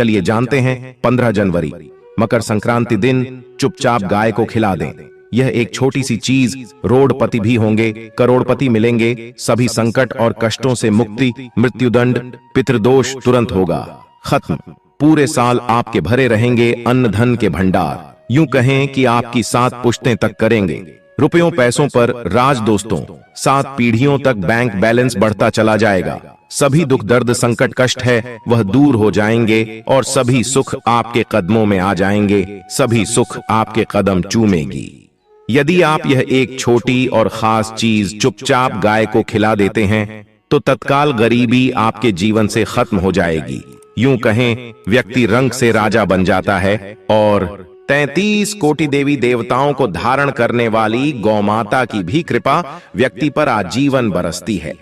चलिए जानते हैं। 15 जनवरी मकर संक्रांति दिन चुपचाप गाय को खिला दें। यह एक छोटी सी चीज, रोडपति भी होंगे, करोड़पति मिलेंगे, सभी संकट और कष्टों से मुक्ति, मृत्युदंड, पितृदोष तुरंत होगा खत्म। पूरे साल आपके भरे रहेंगे अन्न धन के भंडार। यूं कहें कि आपकी 7 पुश्तें तक करेंगे रुपयों पैसों पर राज। दोस्तों, 7 पीढ़ियों तक बैंक बैलेंस बढ़ता चला जाएगा। सभी दुख दर्द संकट कष्ट है वह दूर हो जाएंगे और सभी सुख आपके कदमों में आ जाएंगे। सभी सुख आपके कदम चूमेगी। यदि आप यह एक छोटी और खास चीज चुपचाप गाय को खिला देते हैं तो तत्काल गरीबी आपके जीवन से खत्म हो जाएगी। यूं कहें व्यक्ति रंग से राजा बन जाता है और 33 कोटि देवी देवताओं को धारण करने वाली गौमाता की भी कृपा व्यक्ति पर आजीवन बरसती है।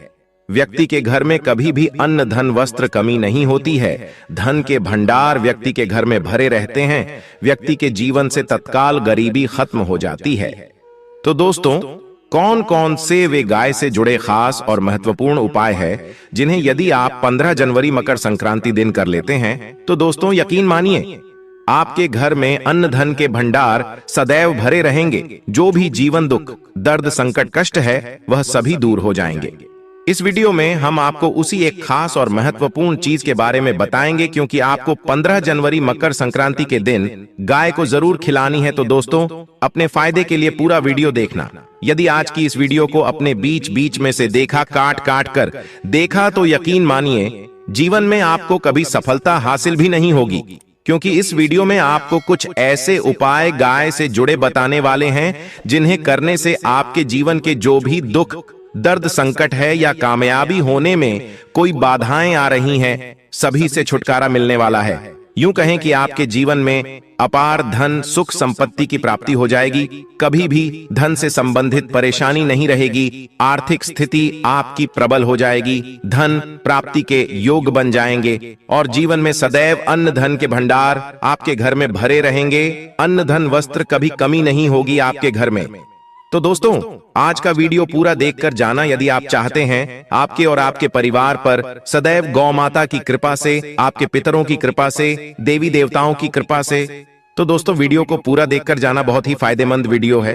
व्यक्ति के घर में कभी भी अन्न धन वस्त्र कमी नहीं होती है। धन के भंडार व्यक्ति के घर में भरे रहते हैं। व्यक्ति के जीवन से तत्काल गरीबी खत्म हो जाती है। तो दोस्तों, कौन कौन से वे गाय से जुड़े खास और महत्वपूर्ण उपाय है जिन्हें यदि आप 15 जनवरी मकर संक्रांति दिन कर लेते हैं तो दोस्तों यकीन मानिए आपके घर में अन्न धन के भंडार सदैव भरे रहेंगे। जो भी जीवन दुख दर्द संकट कष्ट है वह सभी दूर हो जाएंगे। इस वीडियो में हम आपको उसी एक खास और महत्वपूर्ण चीज के बारे में बताएंगे, क्योंकि आपको 15 जनवरी मकर संक्रांति के दिन गाय को जरूर खिलानी है। तो दोस्तों, अपने फायदे के लिए पूरा वीडियो देखना। यदि आज की इस वीडियो को अपने बीच बीच में से देखा, काट काट कर देखा, तो यकीन मानिए जीवन में आपको कभी सफलता हासिल भी नहीं होगी, क्योंकि इस वीडियो में आपको कुछ ऐसे उपाय गाय से जुड़े बताने वाले हैं जिन्हें करने से आपके जीवन के जो भी दुख दर्द संकट है या कामयाबी होने में कोई बाधाएं आ रही हैं, सभी से छुटकारा मिलने वाला है। यूं कहें कि आपके जीवन में अपार धन सुख संपत्ति की प्राप्ति हो जाएगी। कभी भी धन से संबंधित परेशानी नहीं रहेगी। आर्थिक स्थिति आपकी प्रबल हो जाएगी। धन प्राप्ति के योग बन जाएंगे और जीवन में सदैव अन्न धन के भंडार आपके घर में भरे रहेंगे। अन्न धन वस्त्र कभी कमी नहीं होगी आपके घर में। तो दोस्तों, आज का वीडियो पूरा देखकर जाना यदि आप चाहते हैं आपके और आपके परिवार पर सदैव गौ माता की कृपा से, आपके पितरों की कृपा से, देवी देवताओं की कृपा से। तो दोस्तों, वीडियो को पूरा देखकर जाना बहुत ही फायदेमंद वीडियो है।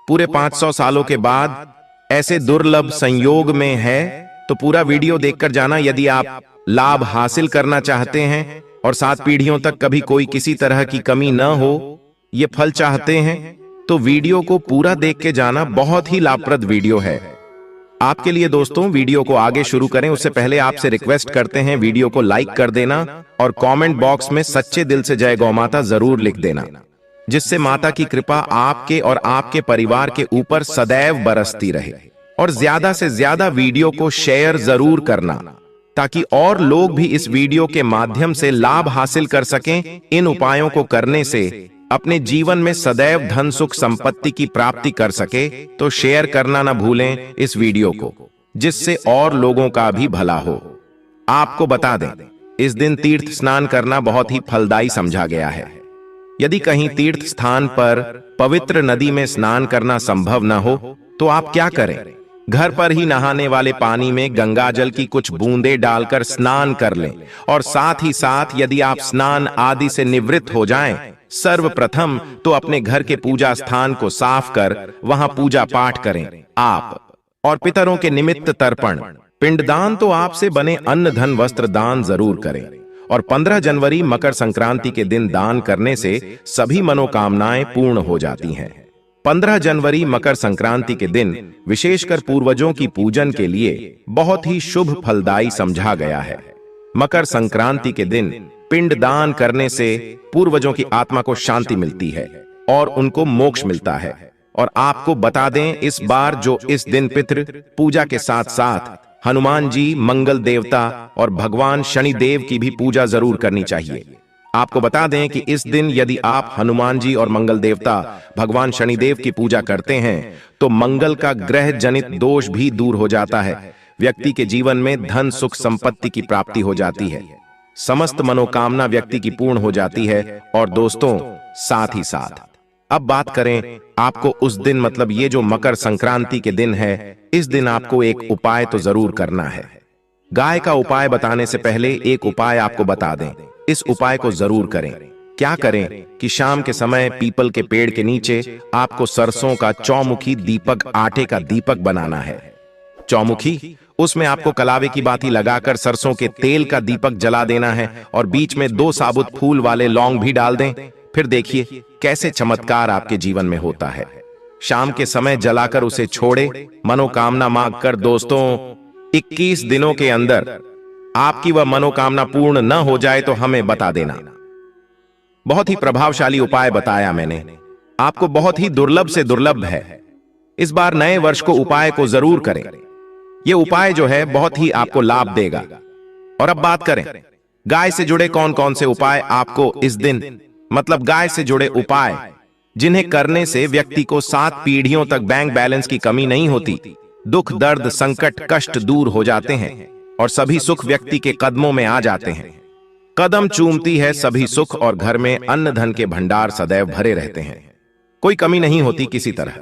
पूरे 500 सालों के बाद ऐसे दुर्लभ संयोग में है, तो पूरा वीडियो देखकर जाना यदि आप लाभ हासिल करना चाहते हैं और 7 पीढ़ियों तक कभी कोई किसी तरह की कमी न हो, ये फल चाहते हैं, तो वीडियो को पूरा देख के जाना। बहुत ही लाभप्रद वीडियो है आपके लिए। दोस्तों, वीडियो को आगे शुरू करें उससे पहले आपसे रिक्वेस्ट करते हैं वीडियो को लाइक कर देना और कमेंट बॉक्स में सच्चे दिल से जय गौ माता जरूर लिख देना, जिससे माता की कृपा आपके और आपके परिवार के ऊपर सदैव बरसती रहे। और ज्यादा से ज्यादा वीडियो को शेयर जरूर करना ताकि और लोग भी इस वीडियो के माध्यम से लाभ हासिल कर सकें। इन उपायों को करने से अपने जीवन में सदैव धन सुख संपत्ति की प्राप्ति कर सके। तो शेयर करना ना भूलें इस वीडियो को, जिससे और लोगों का भी भला हो। आपको बता दें, इस दिन तीर्थ स्नान करना बहुत ही फलदायी समझा गया है। यदि कहीं तीर्थ स्थान पर पवित्र नदी में स्नान करना संभव न हो तो आप क्या करें, घर पर ही नहाने वाले पानी में गंगा जल की कुछ बूंदें डालकर स्नान कर लें। और साथ ही साथ यदि आप स्नान आदि से निवृत्त हो जाएं, सर्वप्रथम तो अपने घर के पूजा स्थान को साफ कर वहां पूजा पाठ करें। आप और पितरों के निमित्त तर्पण पिंडदान तो आपसे बने अन्न धन वस्त्र दान जरूर करें। और 15 जनवरी मकर संक्रांति के दिन दान करने से सभी मनोकामनाएं पूर्ण हो जाती हैं। 15 जनवरी मकर संक्रांति के दिन विशेषकर पूर्वजों की पूजन के लिए बहुत ही शुभ फलदायी समझा गया है। मकर संक्रांति के दिन पिंड दान करने से पूर्वजों की आत्मा को शांति मिलती है और उनको मोक्ष मिलता है। और आपको बता दें, इस बार जो इस दिन पितृ पूजा के साथ साथ हनुमान जी, मंगल देवता और भगवान शनिदेव की भी पूजा जरूर करनी चाहिए। आपको बता दें कि इस दिन यदि आप हनुमान जी और मंगल देवता भगवान शनिदेव की पूजा करते हैं तो मंगल का ग्रह जनित दोष भी दूर हो जाता है। व्यक्ति के जीवन में धन सुख संपत्ति की प्राप्ति हो जाती है। समस्त मनोकामना व्यक्ति की पूर्ण हो जाती है। और दोस्तों, साथ ही साथ अब बात करें आपको उस दिन, मतलब ये जो मकर संक्रांति के दिन है, इस दिन आपको एक उपाय तो जरूर करना है। गाय का उपाय बताने से पहले एक उपाय आपको बता दें। इस उपाय को जरूर करें। क्या करें कि शाम के समय पीपल के पेड़ के नीचे आपको सरसों का चौमुखी दीपक, आटे का दीपक बनाना है। चौमुखी, उसमें आपको कलावे की बाती लगाकर सरसों के तेल का दीपक जला देना है और बीच में 2 साबुत फूल वाले लौंग भी डाल दें। फिर देखिए कैसे चमत्कार आपके जीवन में होता है। शाम के समय जलाकर उसे छोड़े, मनोकामना मांगकर। दोस्तों, 21 दिनों के अंदर आपकी वह मनोकामना पूर्ण न हो जाए तो हमें बता देना। बहुत ही प्रभावशाली उपाय बताया मैंने, आपको बहुत ही दुर्लभ से दुर्लभ है। इस बार नए वर्ष को उपाय को जरूर करें। यह उपाय जो है बहुत ही आपको लाभ देगा। और अब बात करें गाय से जुड़े कौन कौन से उपाय आपको इस दिन, मतलब गाय से जुड़े उपाय जिन्हें करने से व्यक्ति को 7 पीढ़ियों तक बैंक बैलेंस की कमी नहीं होती, दुख दर्द संकट कष्ट दूर हो जाते हैं और सभी सुख व्यक्ति के कदमों में आ जाते हैं। कदम चूमती है सभी सुख और घर में अन्न धन के भंडार सदैव भरे रहते हैं, कोई कमी नहीं होती किसी तरह।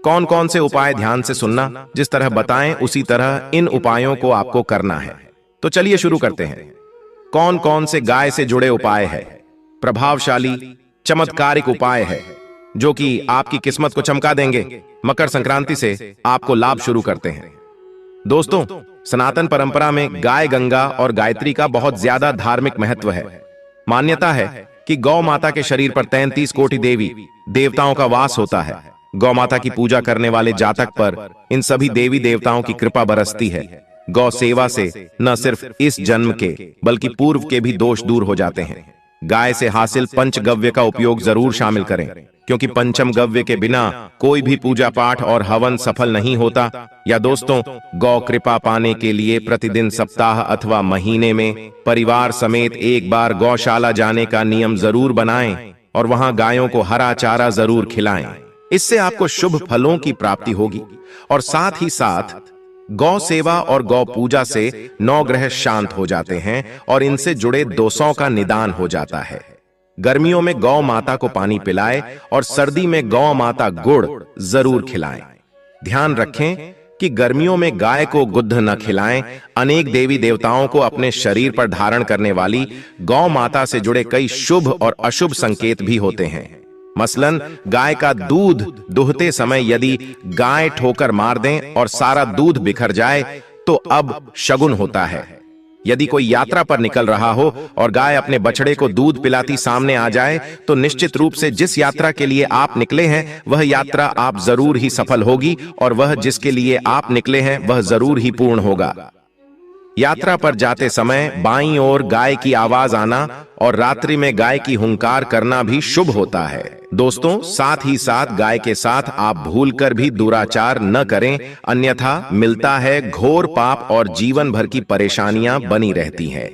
कौन कौन से उपाय ध्यान से सुनना, जिस तरह बताएं उसी तरह इन उपायों को आपको करना है। तो चलिए शुरू करते हैं। कौन कौन से गाय से जुड़े उपाय है? प्रभावशाली चमत्कारिक उपाय है जो कि आपकी किस्मत को चमका देंगे। मकर संक्रांति से आपको लाभ शुरू करते हैं। दोस्तों, सनातन परंपरा में गाय गंगा और गायत्री का बहुत ज्यादा धार्मिक महत्व है। मान्यता है कि गौ माता के शरीर पर 33 कोटि देवी देवताओं का वास होता है। गौ माता की पूजा करने वाले जातक पर इन सभी देवी देवताओं की कृपा बरसती है। गौ सेवा से न सिर्फ इस जन्म के बल्कि पूर्व के भी दोष दूर हो जाते हैं। गाय से हासिल पंचगव्य का उपयोग जरूर शामिल करें, क्योंकि पंचम गव्य के बिना कोई भी पूजा पाठ और हवन सफल नहीं होता। या दोस्तों, गौ कृपा पाने के लिए प्रतिदिन सप्ताह अथवा महीने में परिवार समेत एक बार गौशाला जाने का नियम जरूर बनाएं और वहां गायों को हरा चारा जरूर खिलाएं। इससे आपको शुभ फलों की प्राप्ति होगी और साथ ही साथ गौ सेवा और गौ पूजा से 9 ग्रह शांत हो जाते हैं और इनसे जुड़े दोषों का निदान हो जाता है। गर्मियों में गौ माता को पानी पिलाएं और सर्दी में गौ माता गुड़ जरूर खिलाएं। ध्यान रखें कि गर्मियों में गाय को गुद्ध न खिलाएं। अनेक देवी देवताओं को अपने शरीर पर धारण करने वाली गौ माता से जुड़े कई शुभ और अशुभ संकेत भी होते हैं। मसलन, गाय का दूध दुहते समय यदि गाय ठोकर मार दें और सारा दूध बिखर जाए तो अब शगुन होता है। यदि कोई यात्रा पर निकल रहा हो और गाय अपने बछड़े को दूध पिलाती सामने आ जाए तो निश्चित रूप से जिस यात्रा के लिए आप निकले हैं वह यात्रा आप जरूर ही सफल होगी और वह जिसके लिए आप निकले हैं वह जरूर ही पूर्ण होगा। यात्रा पर जाते समय बाईं ओर गाय की आवाज आना और रात्रि में गाय की हुंकार करना भी शुभ होता है। दोस्तों, साथ ही साथ गाय के साथ आप भूलकर भी दुराचार न करें, अन्यथा मिलता है घोर पाप और जीवन भर की परेशानियां बनी रहती हैं।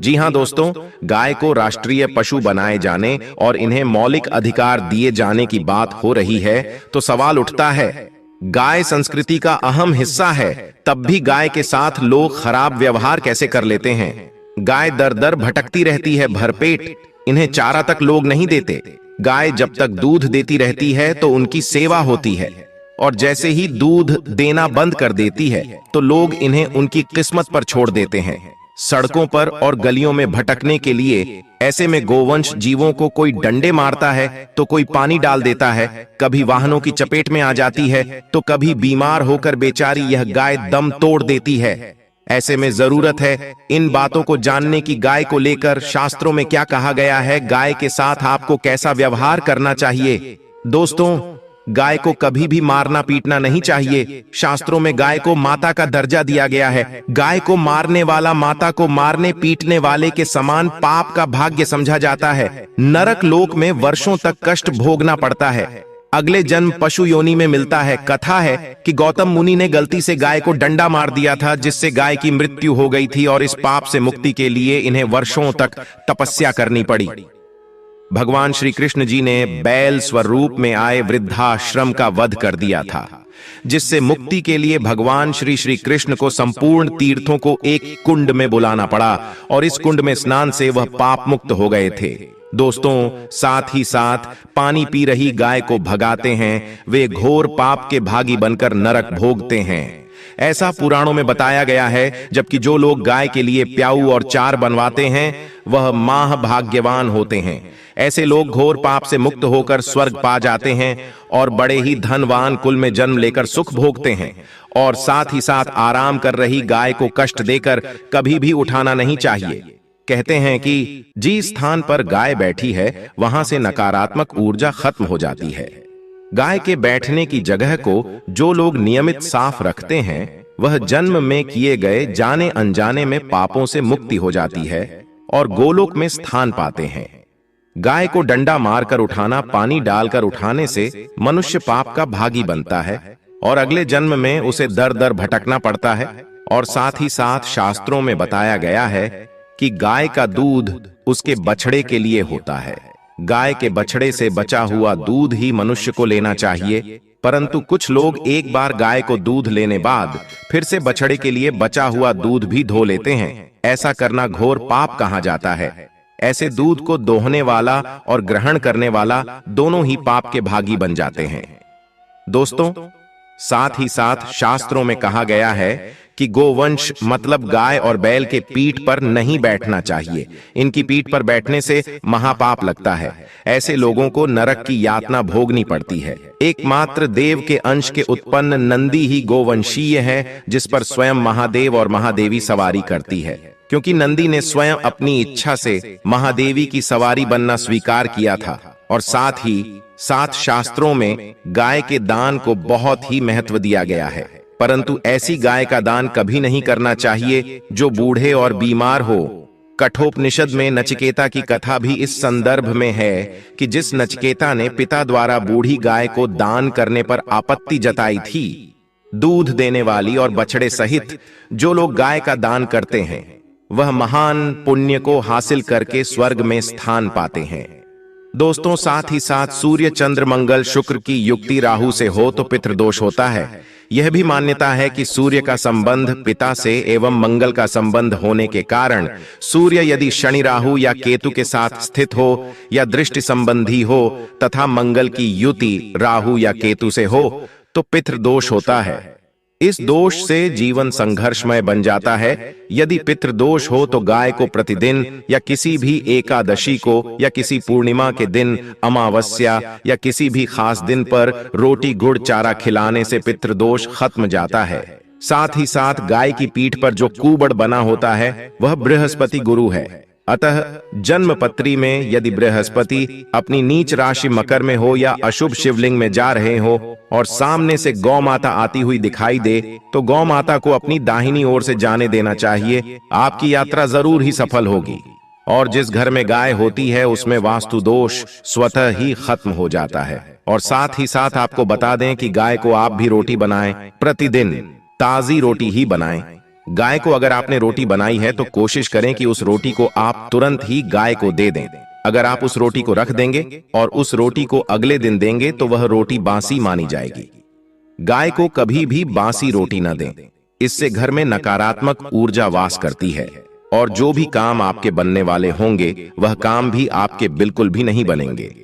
जी हां दोस्तों, गाय को राष्ट्रीय पशु बनाए जाने और इन्हें मौलिक अधिकार दिए जाने की बात हो रही है तो सवाल उठता है, गाय संस्कृति का अहम हिस्सा है, तब भी गाय के साथ लोग खराब व्यवहार कैसे कर लेते हैं? गाय दर दर भटकती रहती है भरपेट, इन्हें चारा तक लोग नहीं देते। गाय जब तक दूध देती रहती है तो उनकी सेवा होती है और जैसे ही दूध देना बंद कर देती है तो लोग इन्हें उनकी किस्मत पर छोड़ देते हैं, सड़कों पर और गलियों में भटकने के लिए। ऐसे में गोवंश जीवों को कोई डंडे मारता है तो कोई पानी डाल देता है, कभी वाहनों की चपेट में आ जाती है तो कभी बीमार होकर बेचारी यह गाय दम तोड़ देती है। ऐसे में जरूरत है इन बातों को जानने की गाय को लेकर शास्त्रों में क्या कहा गया है, गाय के साथ आपको कैसा व्यवहार करना चाहिए। दोस्तों, गाय को कभी भी मारना पीटना नहीं चाहिए। शास्त्रों में गाय को माता का दर्जा दिया गया है। गाय को मारने वाला माता को मारने पीटने वाले के समान पाप का भाग्य समझा जाता है। नरक लोक में वर्षों तक कष्ट भोगना पड़ता है, अगले जन्म पशु योनि में मिलता है। कथा है कि गौतम मुनि ने गलती से गाय को डंडा मार दिया था, जिससे गाय की मृत्यु हो गई थी और इस पाप से मुक्ति के लिए इन्हें वर्षों तक तपस्या करनी पड़ी। भगवान श्री कृष्ण जी ने बैल स्वरूप में आए वृद्धाश्रम का वध कर दिया था, जिससे मुक्ति के लिए भगवान श्री कृष्ण को संपूर्ण तीर्थों को एक कुंड में बुलाना पड़ा और इस कुंड में स्नान से वह पाप मुक्त हो गए थे। दोस्तों, साथ ही साथ पानी पी रही गाय को भगाते हैं, वे घोर पाप के भागी बनकर नरक भोगते हैं। ऐसा पुराणों में बताया गया है। जबकि जो लोग गाय के लिए प्याऊ और चार बनवाते हैं वह महाभाग्यवान होते हैं। ऐसे लोग घोर पाप से मुक्त होकर स्वर्ग पा जाते हैं और बड़े ही धनवान कुल में जन्म लेकर सुख भोगते हैं। और साथ ही साथ आराम कर रही गाय को कष्ट देकर कभी भी उठाना नहीं चाहिए। कहते हैं कि जिस स्थान पर गाय बैठी है वहां से नकारात्मक ऊर्जा खत्म हो जाती है। गाय के बैठने की जगह को जो लोग नियमित साफ रखते हैं वह जन्म में किए गए जाने अनजाने में पापों से मुक्ति हो जाती है और गोलोक में स्थान पाते हैं। गाय को डंडा मारकर उठाना, पानी डालकर उठाने से मनुष्य पाप का भागी बनता है और अगले जन्म में उसे दर दर भटकना पड़ता है। और साथ ही साथ शास्त्रों में बताया गया है कि गाय का दूध उसके बछड़े के लिए होता है। गाय के बछड़े से बचा हुआ दूध ही मनुष्य को लेना चाहिए, परंतु कुछ लोग एक बार गाय को दूध लेने बाद फिर से बछड़े के लिए बचा हुआ दूध भी धो लेते हैं। ऐसा करना घोर पाप कहा जाता है। ऐसे दूध को दोहने वाला और ग्रहण करने वाला दोनों ही पाप के भागी बन जाते हैं। दोस्तों, साथ ही साथ शास्त्रों में कहा गया है कि गोवंश मतलब गाय और बैल के पीठ पर नहीं बैठना चाहिए। इनकी पीठ पर बैठने से महापाप लगता है। ऐसे लोगों को नरक की यातना भोगनी पड़ती है। एकमात्र देव के अंश के उत्पन्न नंदी ही गोवंशीय है, जिस पर स्वयं महादेव और महादेवी सवारी करती है। क्योंकि नंदी ने स्वयं अपनी इच्छा से महादेवी की सवारी बनना स्वीकार किया था। और साथ ही साथ शास्त्रों में गाय के दान को बहुत ही महत्व दिया गया है। परंतु ऐसी गाय का दान कभी नहीं करना चाहिए जो बूढ़े और बीमार हो। कठोपनिषद में नचिकेता की कथा भी इस संदर्भ में है कि जिस नचिकेता ने पिता द्वारा बूढ़ी गाय को दान करने पर आपत्ति जताई थी। दूध देने वाली और बछड़े सहित जो लोग गाय का दान करते हैं वह महान पुण्य को हासिल करके स्वर्ग में स्थान पाते हैं। दोस्तों, साथ ही साथ सूर्य, चंद्र, मंगल, शुक्र की युक्ति राहु से हो तो पितृदोष होता है। यह भी मान्यता है कि सूर्य का संबंध पिता से एवं मंगल का संबंध होने के कारण सूर्य यदि शनि, राहु या केतु के साथ स्थित हो या दृष्टि संबंधी हो तथा मंगल की युति राहु या केतु से हो तो पितृदोष होता है। इस दोष से जीवन संघर्षमय बन जाता है। यदि पितृदोष हो तो गाय को प्रतिदिन या किसी भी एकादशी को या किसी पूर्णिमा के दिन, अमावस्या या किसी भी खास दिन पर रोटी गुड़ चारा खिलाने से पितृदोष खत्म जाता है। साथ ही साथ गाय की पीठ पर जो कुबड़ बना होता है वह बृहस्पति गुरु है। अतः जन्म पत्री में यदि बृहस्पति अपनी नीच राशि मकर में हो या अशुभ शिवलिंग में जा रहे हो और सामने से गौ माता आती हुई दिखाई दे तो गौ माता को अपनी दाहिनी ओर से जाने देना चाहिए। आपकी यात्रा जरूर ही सफल होगी। और जिस घर में गाय होती है उसमें वास्तु दोष स्वतः ही खत्म हो जाता है। और साथ ही साथ आपको बता दें कि गाय को आप भी रोटी बनाएं, प्रतिदिन ताजी रोटी ही बनाएं। गाय को अगर आपने रोटी बनाई है तो कोशिश करें कि उस रोटी को आप तुरंत ही गाय को दे दें। अगर आप उस रोटी को रख देंगे और उस रोटी को अगले दिन देंगे तो वह रोटी बासी मानी जाएगी। गाय को कभी भी बासी रोटी न दें, इससे घर में नकारात्मक ऊर्जा वास करती है और जो भी काम आपके बनने वाले होंगे वह काम भी आपके बिल्कुल भी नहीं बनेंगे।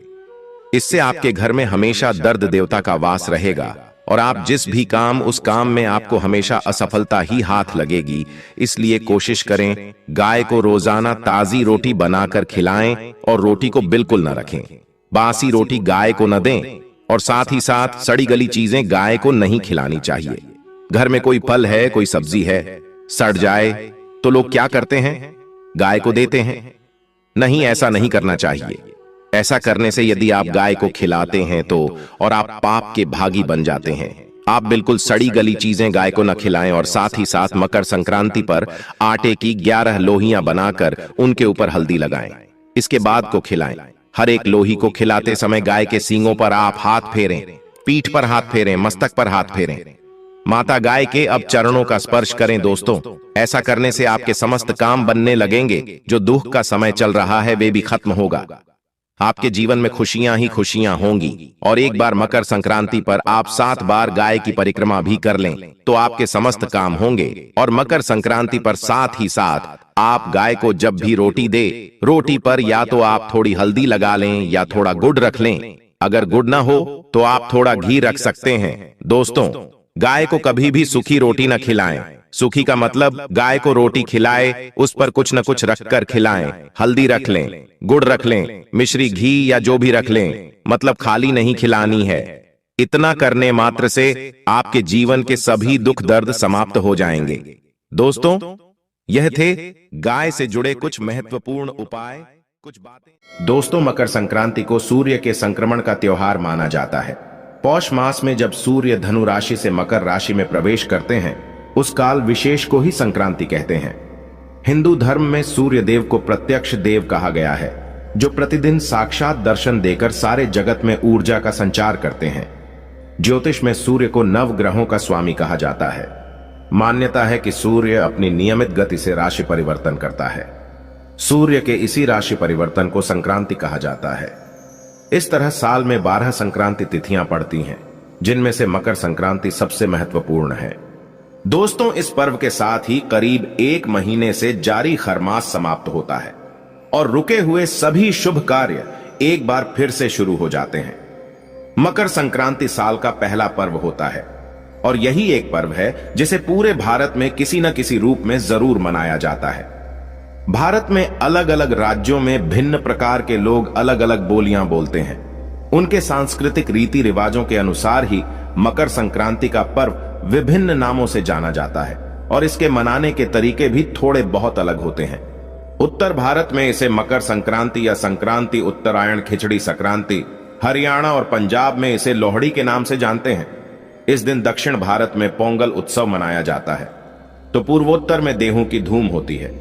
इससे आपके घर में हमेशा दर्द देवता का वास रहेगा और आप जिस भी काम उस काम में आपको हमेशा असफलता ही हाथ लगेगी। इसलिए कोशिश करें गाय को रोजाना ताजी रोटी बनाकर खिलाएं और रोटी को बिल्कुल न रखें। बासी रोटी गाय को न दें और साथ ही साथ सड़ी गली चीजें गाय को नहीं खिलानी चाहिए। घर में कोई फल है, कोई सब्जी है, सड़ जाए तो लोग क्या करते हैं? गाय को देते हैं। नहीं, ऐसा नहीं करना चाहिए। ऐसा करने से यदि आप गाय को खिलाते हैं तो और आप पाप के भागी बन जाते हैं। आप बिल्कुल सड़ी गली चीजें गाय को न खिलाएं और साथ ही साथ मकर संक्रांति पर आटे की 11 लोहियां बनाकर उनके ऊपर हल्दी लगाएं। इसके बाद को खिलाएं। हर एक लोही को खिलाते समय गाय के सींगों पर आप हाथ फेरें, पीठ पर हाथ फेरें, मस्तक पर हाथ फेरें। माता गाय के अब चरणों का स्पर्श करें। दोस्तों, ऐसा करने से आपके समस्त काम बनने लगेंगे। जो दुख का समय चल रहा है वे भी खत्म होगा। आपके जीवन में खुशियां ही खुशियां होंगी। और एक बार मकर संक्रांति पर आप 7 बार गाय की परिक्रमा भी कर लें तो आपके समस्त काम होंगे। और मकर संक्रांति पर साथ ही साथ आप गाय को जब भी रोटी दे, रोटी पर या तो आप थोड़ी हल्दी लगा लें या थोड़ा गुड़ रख लें। अगर गुड़ ना हो तो आप थोड़ा घी रख सकते हैं। दोस्तों, गाय को कभी भी सूखी रोटी न खिलाएं। सूखी का मतलब गाय को रोटी खिलाए, उस पर कुछ न कुछ रखकर खिलाएं। हल्दी रख लें, गुड़ रख लें, मिश्री, घी या जो भी रख लें, मतलब खाली नहीं खिलानी है। इतना करने मात्र से आपके जीवन के सभी दुख दर्द समाप्त हो जाएंगे। दोस्तों, यह थे गाय से जुड़े कुछ महत्वपूर्ण उपाय, कुछ बातें। दोस्तों, मकर संक्रांति को सूर्य के संक्रमण का त्योहार माना जाता है। पौष मास में जब सूर्य धनु राशि से मकर राशि में प्रवेश करते हैं, उस काल विशेष को ही संक्रांति कहते हैं। हिंदू धर्म में सूर्य देव को प्रत्यक्ष देव कहा गया है, जो प्रतिदिन साक्षात दर्शन देकर सारे जगत में ऊर्जा का संचार करते हैं। ज्योतिष में सूर्य को नव ग्रहों का स्वामी कहा जाता है। मान्यता है कि सूर्य अपनी नियमित गति से राशि परिवर्तन करता है। सूर्य के इसी राशि परिवर्तन को संक्रांति कहा जाता है। इस तरह साल में 12 संक्रांति तिथियां पड़ती हैं, जिनमें से मकर संक्रांति सबसे महत्वपूर्ण है। दोस्तों, इस पर्व के साथ ही करीब 1 महीने से जारी खरमास समाप्त होता है और रुके हुए सभी शुभ कार्य एक बार फिर से शुरू हो जाते हैं। मकर संक्रांति साल का पहला पर्व होता है और यही एक पर्व है जिसे पूरे भारत में किसी न किसी रूप में जरूर मनाया जाता है। भारत में अलग अलग राज्यों में भिन्न प्रकार के लोग अलग अलग बोलियां बोलते हैं। उनके सांस्कृतिक रीति रिवाजों के अनुसार ही मकर संक्रांति का पर्व विभिन्न नामों से जाना जाता है और इसके मनाने के तरीके भी थोड़े बहुत अलग होते हैं। उत्तर भारत में इसे मकर संक्रांति या संक्रांति, उत्तरायण, खिचड़ी संक्रांति, हरियाणा और पंजाब में इसे लोहड़ी के नाम से जानते हैं। इस दिन दक्षिण भारत में पोंगल उत्सव मनाया जाता है, तो पूर्वोत्तर में देहू की धूम होती है।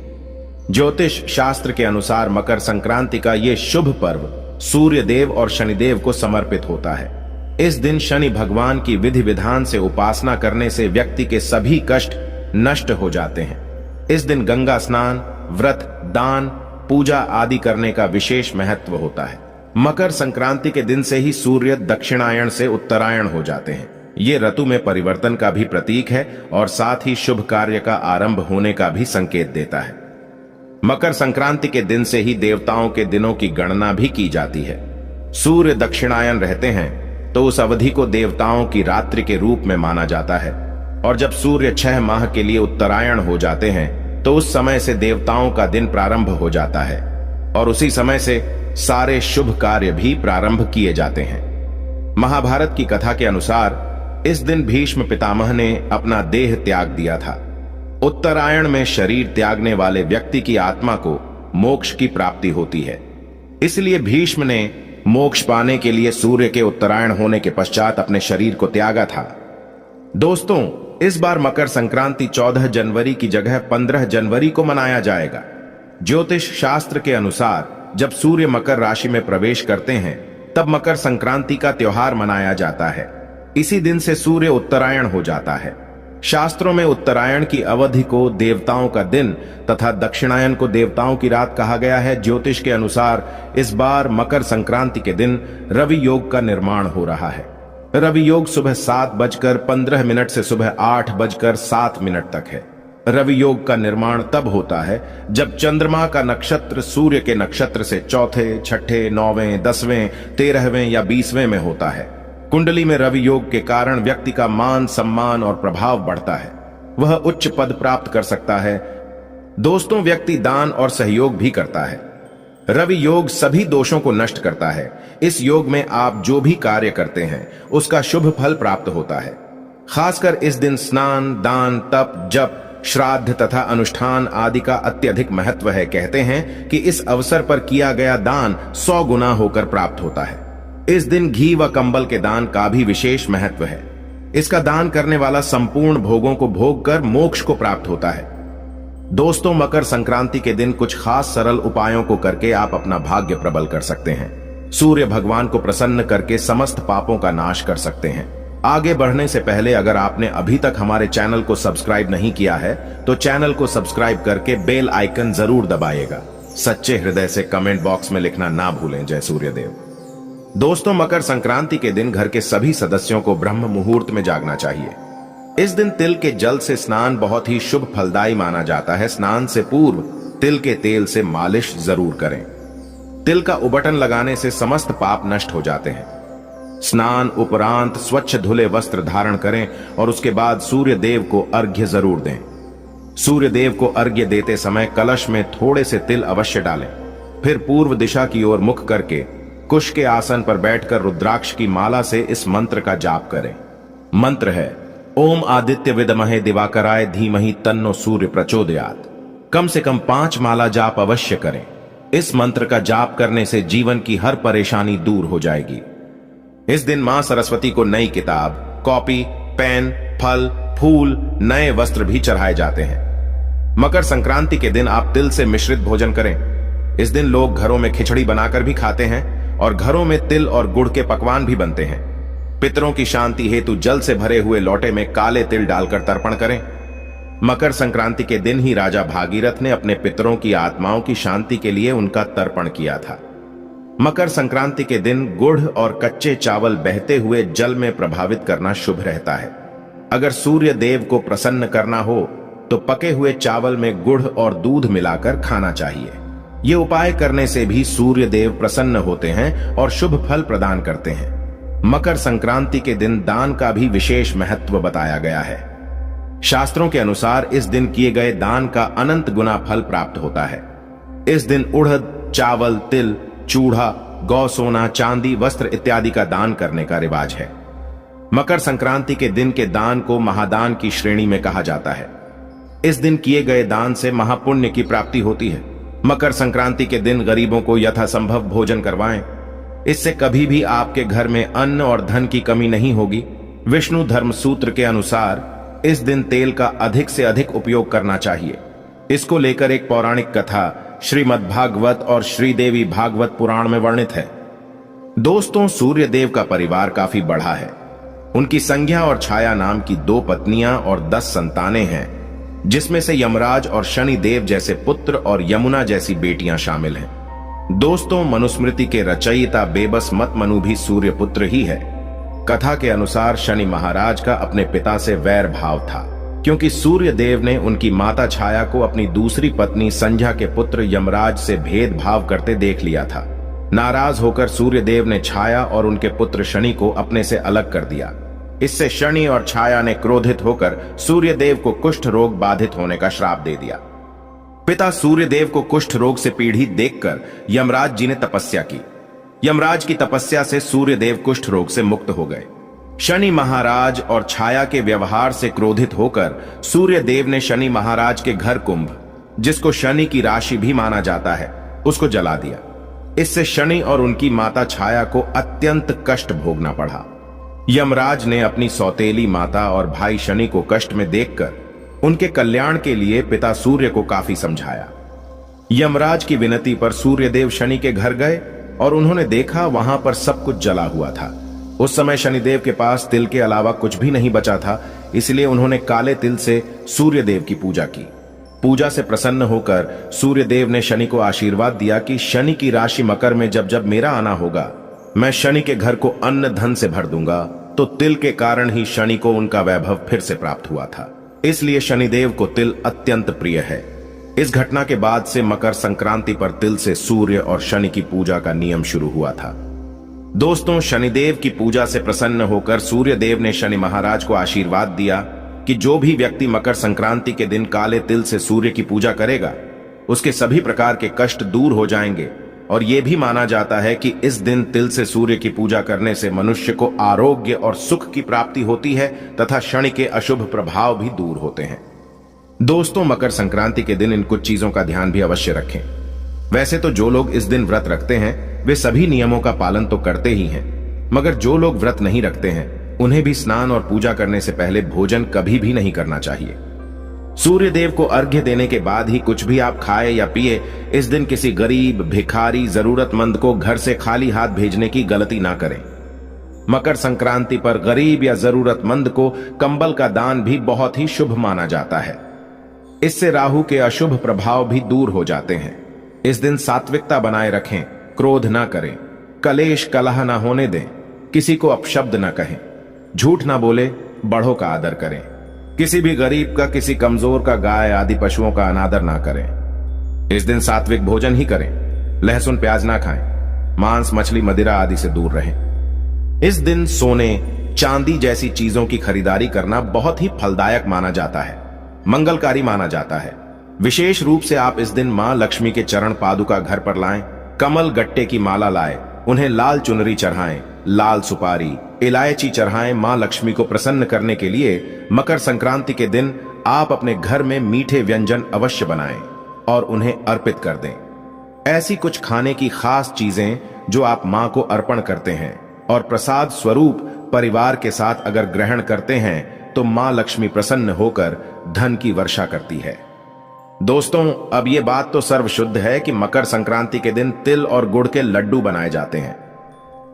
ज्योतिष शास्त्र के अनुसार मकर संक्रांति का यह शुभ पर्व सूर्य देव और शनिदेव को समर्पित होता है। इस दिन शनि भगवान की विधि विधान से उपासना करने से व्यक्ति के सभी कष्ट नष्ट हो जाते हैं। इस दिन गंगा स्नान, व्रत, दान, पूजा आदि करने का विशेष महत्व होता है। मकर संक्रांति के दिन से ही सूर्य दक्षिणायण से उत्तरायण हो जाते हैं। ये ऋतु में परिवर्तन का भी प्रतीक है और साथ ही शुभ कार्य का आरंभ होने का भी संकेत देता है। मकर संक्रांति के दिन से ही देवताओं के दिनों की गणना भी की जाती है। सूर्य दक्षिणायन रहते हैं तो उस अवधि को देवताओं की रात्रि के रूप में माना जाता है और जब सूर्य 6 माह के लिए उत्तरायण हो जाते हैं तो उस समय से देवताओं का दिन प्रारंभ हो जाता है और उसी समय से सारे शुभ कार्य भी प्रारंभ किए जाते हैं। महाभारत की कथा के अनुसार इस दिन भीष्म पितामह ने अपना देह त्याग दिया था। उत्तरायण में शरीर त्यागने वाले व्यक्ति की आत्मा को मोक्ष की प्राप्ति होती है, इसलिए भीष्म ने मोक्ष पाने के लिए सूर्य के उत्तरायण होने के पश्चात अपने शरीर को त्यागा था। दोस्तों, इस बार मकर संक्रांति 14 जनवरी की जगह 15 जनवरी को मनाया जाएगा। ज्योतिष शास्त्र के अनुसार जब सूर्य मकर राशि में प्रवेश करते हैं तब मकर संक्रांति का त्योहार मनाया जाता है। इसी दिन से सूर्य उत्तरायण हो जाता है। शास्त्रों में उत्तरायण की अवधि को देवताओं का दिन तथा दक्षिणायन को देवताओं की रात कहा गया है। ज्योतिष के अनुसार इस बार मकर संक्रांति के दिन रवि योग का निर्माण हो रहा है। रवि योग सुबह 7:15 से सुबह 8:07 तक है। रवि योग का निर्माण तब होता है जब चंद्रमा का नक्षत्र सूर्य के नक्षत्र से चौथे, छठे, 9वें, 10वें, 13वें या 20वें में होता है। कुंडली में रवि योग के कारण व्यक्ति का मान, सम्मान और प्रभाव बढ़ता है। वह उच्च पद प्राप्त कर सकता है। दोस्तों, व्यक्ति दान और सहयोग भी करता है। रवि योग सभी दोषों को नष्ट करता है। इस योग में आप जो भी कार्य करते हैं उसका शुभ फल प्राप्त होता है। खासकर इस दिन स्नान, दान, तप, जप, श्राद्ध तथा अनुष्ठान आदि का अत्यधिक महत्व है। कहते हैं कि इस अवसर पर किया गया दान 100 गुना होकर प्राप्त होता है। इस दिन घी व कंबल के दान का भी विशेष महत्व है। इसका दान करने वाला संपूर्ण भोगों को भोग कर मोक्ष को प्राप्त होता है। दोस्तों, मकर संक्रांति के दिन कुछ खास सरल उपायों को करके आप अपना भाग्य प्रबल कर सकते हैं। सूर्य भगवान को प्रसन्न करके समस्त पापों का नाश कर सकते हैं। आगे बढ़ने से पहले अगर आपने अभी तक हमारे चैनल को सब्सक्राइब नहीं किया है तो चैनल को सब्सक्राइब करके बेल आइकन जरूर दबाइएगा। सच्चे हृदय से कमेंट बॉक्स में लिखना ना भूलें। जय सूर्यदेव। दोस्तों, मकर संक्रांति के दिन घर के सभी सदस्यों को ब्रह्म मुहूर्त में जागना चाहिए। इस दिन तिल के जल से स्नान बहुत ही शुभ फलदायी माना जाता है। स्नान से पूर्व तिल के तेल से मालिश जरूर करें। तिल का उबटन लगाने से समस्त पाप नष्ट हो जाते हैं। स्नान उपरांत स्वच्छ धुले वस्त्र धारण करें और उसके बाद सूर्य देव को अर्घ्य जरूर दें। सूर्य देव को अर्घ्य देते समय कलश में थोड़े से तिल अवश्य डालें। फिर पूर्व दिशा की ओर मुख करके कुश के आसन पर बैठकर रुद्राक्ष की माला से इस मंत्र का जाप करें। मंत्र है ओम आदित्य विद्महे दिवाकराय धीमहि तन्नो सूर्य प्रचोदयात्। कम से कम 5 माला जाप अवश्य करें। इस मंत्र का जाप करने से जीवन की हर परेशानी दूर हो जाएगी। इस दिन मां सरस्वती को नई किताब, कॉपी, पेन, फल, फूल, नए वस्त्र भी चढ़ाए जाते हैं। मकर संक्रांति के दिन आप तिल से मिश्रित भोजन करें। इस दिन लोग घरों में खिचड़ी बनाकर भी खाते हैं और घरों में तिल और गुड़ के पकवान भी बनते हैं। पितरों की शांति हेतु जल से भरे हुए लोटे में काले तिल डालकर तर्पण करें। मकर संक्रांति के दिन ही राजा भागीरथ ने अपने पितरों की आत्माओं की शांति के लिए उनका तर्पण किया था। मकर संक्रांति के दिन गुड़ और कच्चे चावल बहते हुए जल में प्रभावित करना शुभ रहता है। अगर सूर्य देव को प्रसन्न करना हो तो पके हुए चावल में गुड़ और दूध मिलाकर खाना चाहिए। ये उपाय करने से भी सूर्य देव प्रसन्न होते हैं और शुभ फल प्रदान करते हैं। मकर संक्रांति के दिन दान का भी विशेष महत्व बताया गया है। शास्त्रों के अनुसार इस दिन किए गए दान का अनंत गुना फल प्राप्त होता है। इस दिन उड़द, चावल, तिल, चूड़ा, गौ सोना, चांदी, वस्त्र इत्यादि का दान करने का रिवाज है। मकर संक्रांति के दिन के दान को महादान की श्रेणी में कहा जाता है। इस दिन किए गए दान से महापुण्य की प्राप्ति होती है। मकर संक्रांति के दिन गरीबों को यथासंभव भोजन करवाएं। इससे कभी भी आपके घर में अन्न और धन की कमी नहीं होगी। विष्णु धर्म सूत्र के अनुसार इस दिन तेल का अधिक से अधिक उपयोग करना चाहिए। इसको लेकर एक पौराणिक कथा श्रीमद् भागवत और श्रीदेवी भागवत पुराण में वर्णित है। दोस्तों, सूर्य देव का परिवार काफी बड़ा है। उनकी संज्ञा और छाया नाम की 2 पत्नियां और 10 संतानें हैं, जिसमें से यमराज और शनि देव जैसे पुत्र और यमुना जैसी बेटियां शामिल हैं। दोस्तों, मनुस्मृति के रचयिता बेबस मत मनु भी सूर्य पुत्र ही है। कथा के अनुसार शनि महाराज का अपने पिता से वैर भाव था, क्योंकि सूर्य देव ने उनकी माता छाया को अपनी दूसरी पत्नी संध्या के पुत्र यमराज से भेदभाव करते देख लिया था। नाराज होकर सूर्य देव ने छाया और उनके पुत्र शनि को अपने से अलग कर दिया। इससे शनि और छाया ने क्रोधित होकर सूर्य देव को कुष्ठ रोग बाधित होने का श्राप दे दिया। पिता सूर्य देव को कुष्ठ रोग से पीड़ित देखकर यमराज जी ने तपस्या की। यमराज की तपस्या से सूर्य देव कुष्ठ रोग से मुक्त हो गए। शनि महाराज और छाया के व्यवहार से क्रोधित होकर सूर्य देव ने शनि महाराज के घर कुंभ, जिसको शनि की राशि भी माना जाता है, उसको जला दिया। इससे शनि और उनकी माता छाया को अत्यंत कष्ट भोगना पड़ा। यमराज ने अपनी सौतेली माता और भाई शनि को कष्ट में देखकर उनके कल्याण के लिए पिता सूर्य को काफी समझाया। यमराज की विनती पर सूर्यदेव शनि के घर गए और उन्होंने देखा वहां पर सब कुछ जला हुआ था। उस समय शनिदेव के पास तिल के अलावा कुछ भी नहीं बचा था, इसलिए उन्होंने काले तिल से सूर्यदेव की पूजा की। पूजा से प्रसन्न होकर सूर्यदेव ने शनि को आशीर्वाद दिया कि शनि की राशि मकर में जब जब मेरा आना होगा, मैं शनि के घर को अन्न धन से भर दूंगा। तो तिल के कारण ही शनि को उनका वैभव फिर से प्राप्त हुआ था। इसलिए शनिदेव को तिल अत्यंत प्रिय है। इस घटना के बाद से मकर संक्रांति पर तिल से सूर्य और शनि की पूजा का नियम शुरू हुआ था। दोस्तों, शनिदेव की पूजा से प्रसन्न होकर सूर्यदेव ने शनि महाराज को आशीर्वाद दिया कि जो भी व्यक्ति मकर संक्रांति के दिन काले तिल से सूर्य की पूजा करेगा, उसके सभी प्रकार के कष्ट दूर हो जाएंगे। और यह भी माना जाता है कि इस दिन तिल से सूर्य की पूजा करने से मनुष्य को आरोग्य और सुख की प्राप्ति होती है तथा शनि के अशुभ प्रभाव भी दूर होते हैं। दोस्तों, मकर संक्रांति के दिन इन कुछ चीजों का ध्यान भी अवश्य रखें। वैसे तो जो लोग इस दिन व्रत रखते हैं वे सभी नियमों का पालन तो करते ही हैं, मगर जो लोग व्रत नहीं रखते हैं उन्हें भी स्नान और पूजा करने से पहले भोजन कभी भी नहीं करना चाहिए। सूर्य देव को अर्घ्य देने के बाद ही कुछ भी आप खाए या पिए, इस दिन किसी गरीब, भिखारी, जरूरतमंद को घर से खाली हाथ भेजने की गलती ना करें। मकर संक्रांति पर गरीब या जरूरतमंद को कंबल का दान भी बहुत ही शुभ माना जाता है। इससे राहु के अशुभ प्रभाव भी दूर हो जाते हैं। इस दिन सात्विकता बनाए रखें, क्रोध ना करें, कलेश कलह ना होने दें, किसी को अपशब्द ना कहें, झूठ ना बोले, बड़ों का आदर करें, किसी भी गरीब का, किसी कमजोर का, गाय आदि पशुओं का अनादर ना करें। इस दिन सात्विक भोजन ही करें, लहसुन प्याज ना खाएं, मांस मछली मदिरा आदि से दूर रहें। इस दिन सोने चांदी जैसी चीजों की खरीदारी करना बहुत ही फलदायक माना जाता है, मंगलकारी माना जाता है। विशेष रूप से आप इस दिन मां लक्ष्मी के चरण पादुका घर पर लाएं, कमल गट्टे की माला लाएं, उन्हें लाल चुनरी चढ़ाएं, लाल सुपारी इलायची चढ़ाएं। मां लक्ष्मी को प्रसन्न करने के लिए मकर संक्रांति के दिन आप अपने घर में मीठे व्यंजन अवश्य बनाएं और उन्हें अर्पित कर दें। ऐसी कुछ खाने की खास चीजें जो आप मां को अर्पण करते हैं और प्रसाद स्वरूप परिवार के साथ अगर ग्रहण करते हैं तो मां लक्ष्मी प्रसन्न होकर धन की वर्षा करती है। दोस्तों, अब ये बात तो सर्वशुद्ध है कि मकर संक्रांति के दिन तिल और गुड़ के लड्डू बनाए जाते हैं,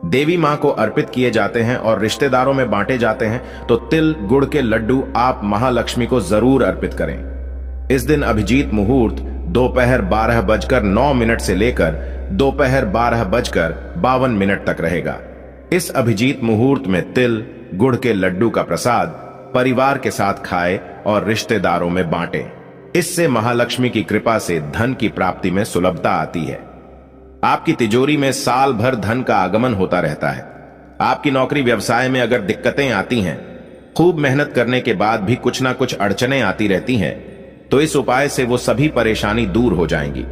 देवी मां को अर्पित किए जाते हैं और रिश्तेदारों में बांटे जाते हैं। तो तिल गुड़ के लड्डू आप महालक्ष्मी को जरूर अर्पित करें। इस दिन अभिजीत मुहूर्त दोपहर 12:09 से लेकर दोपहर 12:52 तक रहेगा। इस अभिजीत मुहूर्त में तिल गुड़ के लड्डू का प्रसाद परिवार के साथ खाएं और रिश्तेदारों में बांटें। इससे महालक्ष्मी की कृपा से धन की प्राप्ति में सुलभता आती है। आपकी तिजोरी में साल भर धन का आगमन होता रहता है। आपकी नौकरी व्यवसाय में अगर दिक्कतें आती हैं, खूब मेहनत करने के बाद भी कुछ ना कुछ अड़चनें आती रहती हैं, तो इस उपाय से वो सभी परेशानी दूर हो जाएंगी।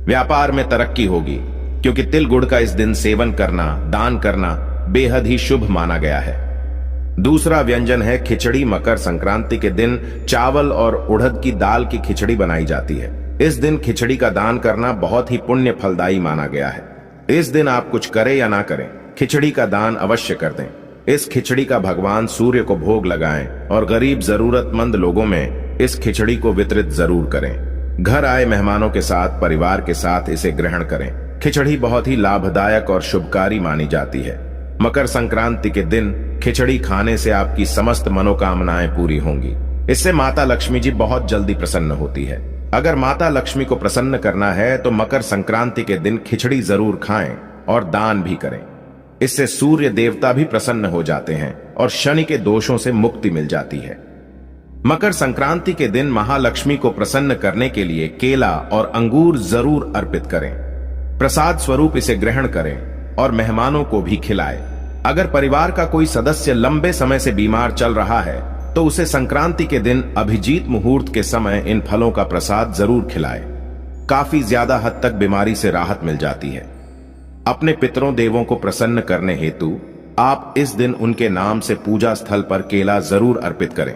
व्यापार में तरक्की होगी, क्योंकि तिल गुड़ का इस दिन सेवन करना, दान करना बेहद ही शुभ माना गया है। दूसरा व्यंजन है खिचड़ी। मकर संक्रांति के दिन चावल और उड़द की दाल की खिचड़ी बनाई जाती है। इस दिन खिचड़ी का दान करना बहुत ही पुण्य फलदायी माना गया है। इस दिन आप कुछ करें या ना करें, खिचड़ी का दान अवश्य कर दें। इस खिचड़ी का भगवान सूर्य को भोग लगाएं और गरीब जरूरतमंद लोगों में इस खिचड़ी को वितरित जरूर करें। घर आए मेहमानों के साथ, परिवार के साथ इसे ग्रहण करें। खिचड़ी बहुत ही लाभदायक और शुभकारी मानी जाती है। मकर संक्रांति के दिन खिचड़ी खाने से आपकी समस्त मनोकामनाएं पूरी होंगी। इससे माता लक्ष्मी जी बहुत जल्दी प्रसन्न होती है। अगर माता लक्ष्मी को प्रसन्न करना है तो मकर संक्रांति के दिन खिचड़ी जरूर खाएं और दान भी करें। इससे सूर्य देवता भी प्रसन्न हो जाते हैं और शनि के दोषों से मुक्ति मिल जाती है। मकर संक्रांति के दिन महालक्ष्मी को प्रसन्न करने के लिए केला और अंगूर जरूर अर्पित करें। प्रसाद स्वरूप इसे ग्रहण करें और मेहमानों को भी खिलाएं। अगर परिवार का कोई सदस्य लंबे समय से बीमार चल रहा है तो उसे संक्रांति के दिन अभिजीत मुहूर्त के समय इन फलों का प्रसाद जरूर खिलाएं। काफी ज्यादा हद तक बीमारी से राहत मिल जाती है। अपने पितरों देवों को प्रसन्न करने हेतु आप इस दिन उनके नाम से पूजा स्थल पर केला जरूर अर्पित करें।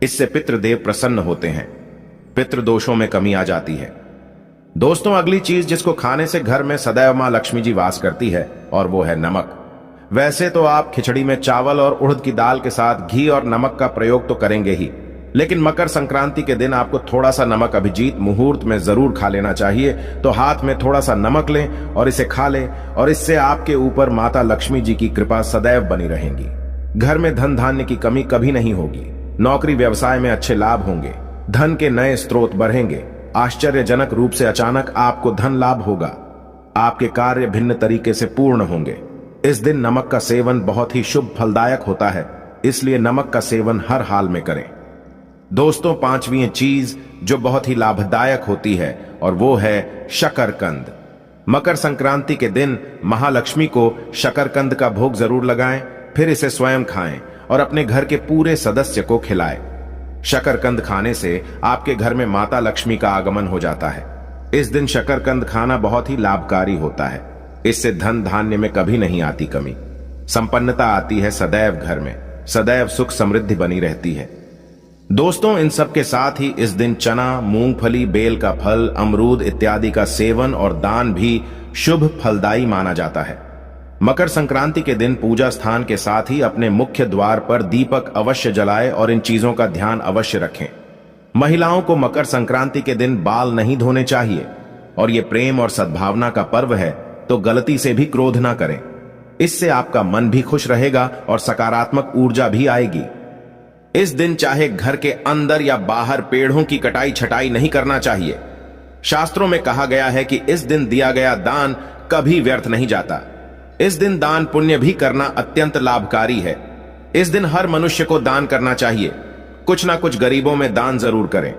इससे पितृदेव प्रसन्न होते हैं, पितृदोषों में कमी आ जाती है। दोस्तों, अगली चीज जिसको खाने से घर में सदैव मां लक्ष्मी जी वास करती है और वो है नमक। वैसे तो आप खिचड़ी में चावल और उड़द की दाल के साथ घी और नमक का प्रयोग तो करेंगे ही, लेकिन मकर संक्रांति के दिन आपको थोड़ा सा नमक अभिजीत मुहूर्त में जरूर खा लेना चाहिए। तो हाथ में थोड़ा सा नमक लें और इसे खा लें, और इससे आपके ऊपर माता लक्ष्मी जी की कृपा सदैव बनी रहेगी। घर में धन धान्य की कमी कभी नहीं होगी। नौकरी व्यवसाय में अच्छे लाभ होंगे, धन के नए स्रोत बढ़ेंगे। आश्चर्यजनक रूप से अचानक आपको धन लाभ होगा। आपके कार्य भिन्न तरीके से पूर्ण होंगे। इस दिन नमक का सेवन बहुत ही शुभ फलदायक होता है, इसलिए नमक का सेवन हर हाल में करें। दोस्तों, पांचवी चीज जो बहुत ही लाभदायक होती है और वो है शकरकंद। मकर संक्रांति के दिन महालक्ष्मी को शकरकंद का भोग जरूर लगाएं, फिर इसे स्वयं खाएं और अपने घर के पूरे सदस्य को खिलाएं। शकरकंद खाने से आपके घर में माता लक्ष्मी का आगमन हो जाता है। इस दिन शकरकंद खाना बहुत ही लाभकारी होता है। इससे धन धान्य में कभी नहीं आती कमी, संपन्नता आती है सदैव घर में, सदैव सुख समृद्धि बनी रहती है। दोस्तों, इन सब के साथ ही इस दिन चना, मूंगफली, बेल का फल, अमरूद इत्यादि का सेवन और दान भी शुभ फलदायी माना जाता है। मकर संक्रांति के दिन पूजा स्थान के साथ ही अपने मुख्य द्वार पर दीपक अवश्य जलाएं और इन चीजों का ध्यान अवश्य रखें। महिलाओं को मकर संक्रांति के दिन बाल नहीं धोने चाहिए, और ये प्रेम और सद्भावना का पर्व है, तो गलती से भी क्रोध ना करें। इससे आपका मन भी खुश रहेगा और सकारात्मक ऊर्जा भी आएगी। इस दिन चाहे घर के अंदर या बाहर पेड़ों की कटाई छटाई नहीं करना चाहिए। शास्त्रों में कहा गया है कि इस दिन दिया गया दान कभी व्यर्थ नहीं जाता। इस दिन दान पुण्य भी करना अत्यंत लाभकारी है। इस दिन हर मनुष्य को दान करना चाहिए। कुछ ना कुछ गरीबों में दान जरूर करें।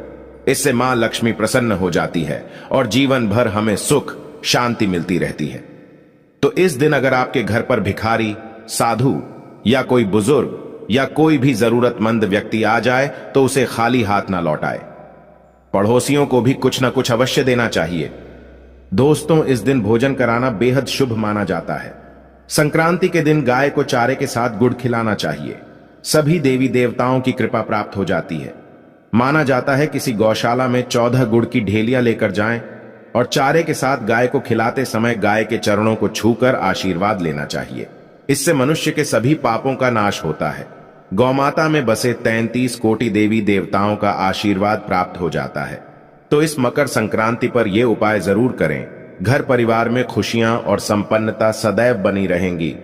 इससे मां लक्ष्मी प्रसन्न हो जाती है और जीवन भर हमें सुख शांति मिलती रहती है। तो इस दिन अगर आपके घर पर भिखारी, साधु या कोई बुजुर्ग या कोई भी जरूरतमंद व्यक्ति आ जाए तो उसे खाली हाथ ना लौटाए। पड़ोसियों को भी कुछ ना कुछ अवश्य देना चाहिए। दोस्तों, इस दिन भोजन कराना बेहद शुभ माना जाता है। संक्रांति के दिन गाय को चारे के साथ गुड़ खिलाना चाहिए। सभी देवी देवताओं की कृपा प्राप्त हो जाती है। माना जाता है किसी गौशाला में 14 गुड़ की ढेलियां लेकर जाएं और चारे के साथ गाय को खिलाते समय गाय के चरणों को छूकर आशीर्वाद लेना चाहिए। इससे मनुष्य के सभी पापों का नाश होता है। गौमाता में बसे 33 कोटि देवी देवताओं का आशीर्वाद प्राप्त हो जाता है। तो इस मकर संक्रांति पर यह उपाय जरूर करें। घर परिवार में खुशियां और संपन्नता सदैव बनी रहेंगी।